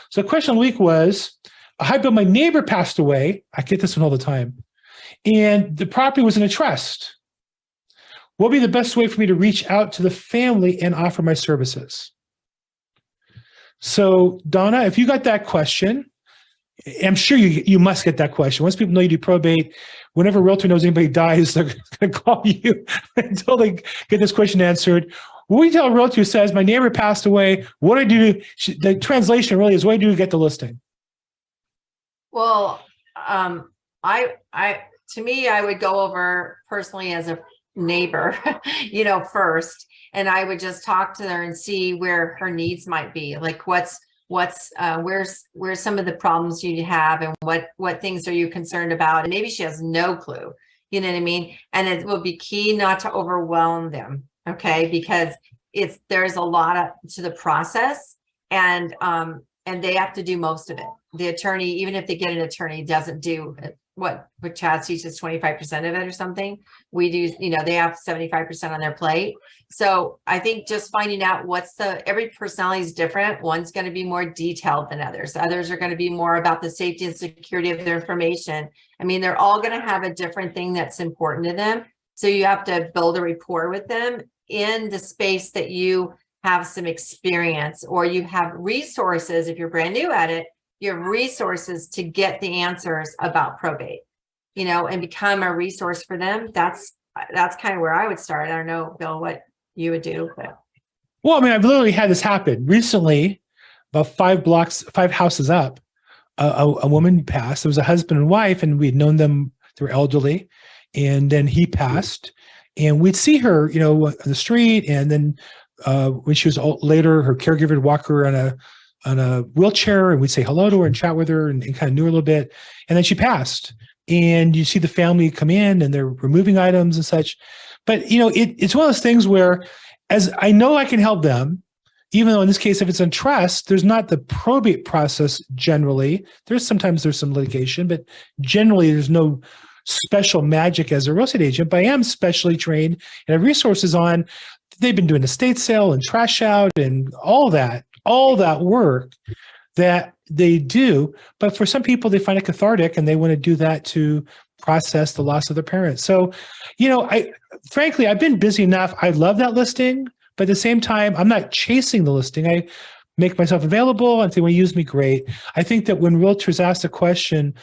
So the question of the week was, hi, Bill, my neighbor passed away. I get this one all the time. And the property was in a trust. What would be the best way for me to reach out to the family and offer my services? So Donna, if you got that question, I'm sure you must get that question. Once people know you do probate, whenever a realtor knows anybody dies, they're going to call you until they get this question answered. What do you tell a realtor who says, my neighbor passed away, what do I do? The translation really is, what do I do to get the listing? Well, to me, I would go over personally as a neighbor, first, and I would just talk to her and see where her needs might be. Like where's some of the problems you have, and what things are you concerned about? And maybe she has no clue, you know what I mean? And it will be key not to overwhelm them. Okay. Because there's a lot to the process, and they have to do most of it. The attorney, even if they get an attorney, doesn't do what Chad teaches 25% of it or something. We do, they have 75% on their plate. So I think just finding out every personality is different. One's going to be more detailed than others. Others are going to be more about the safety and security of their information. I mean, they're all going to have a different thing that's important to them. So you have to build a rapport with them in the space that you have some experience, or you have resources. If you're brand new at it, you have resources to get the answers about probate, and become a resource for them. That's kind of where I would start. I don't know, Bill, what you would do. But. Well, I mean, I've literally had this happen recently, about 5 houses up. A woman passed. It was a husband and wife, and we'd known them. They were elderly, and then he passed, and we'd see her, on the street, and then when she was later, her caregiver would walk her on a wheelchair, and we'd say hello to her and chat with her and kind of knew her a little bit. And then she passed, and you see the family come in and they're removing items and such. But, it's one of those things where, as I know I can help them, even though in this case, if it's in trust, there's not the probate process generally. Sometimes there's some litigation, but generally there's no special magic as a real estate agent. But I am specially trained and have resources on. They've been doing estate sale and trash out and all that work that they do. But for some people, they find it cathartic and they want to do that to process the loss of their parents. So, frankly, I've been busy enough. I love that listing, but at the same time, I'm not chasing the listing. I make myself available, and if they want to use me, great. I think that when realtors ask the question,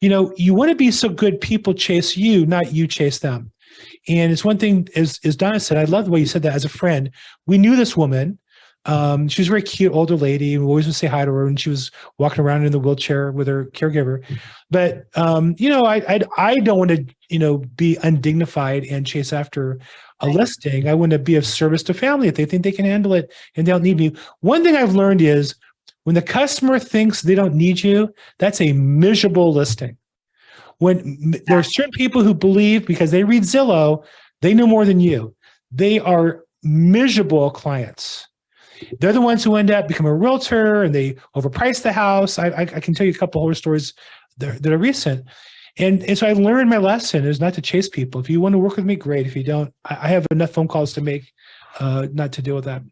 you want to be so good people chase you, not you chase them. And it's one thing, as Donna said, I love the way you said that as a friend. We knew this woman. She was a very cute older lady. We always would say hi to her, and she was walking around in the wheelchair with her caregiver. But I don't want to be undignified and chase after a listing. I want to be of service to family if they think they can handle it and they don't need me. One thing I've learned is when the customer thinks they don't need you, that's a miserable listing. When there are certain people who believe because they read Zillow, they know more than you. They are miserable clients. They're the ones who end up becoming a realtor, and they overprice the house. I can tell you a couple horror stories that are recent. And so I learned my lesson is not to chase people. If you want to work with me, great. If you don't, I have enough phone calls to make not to deal with that.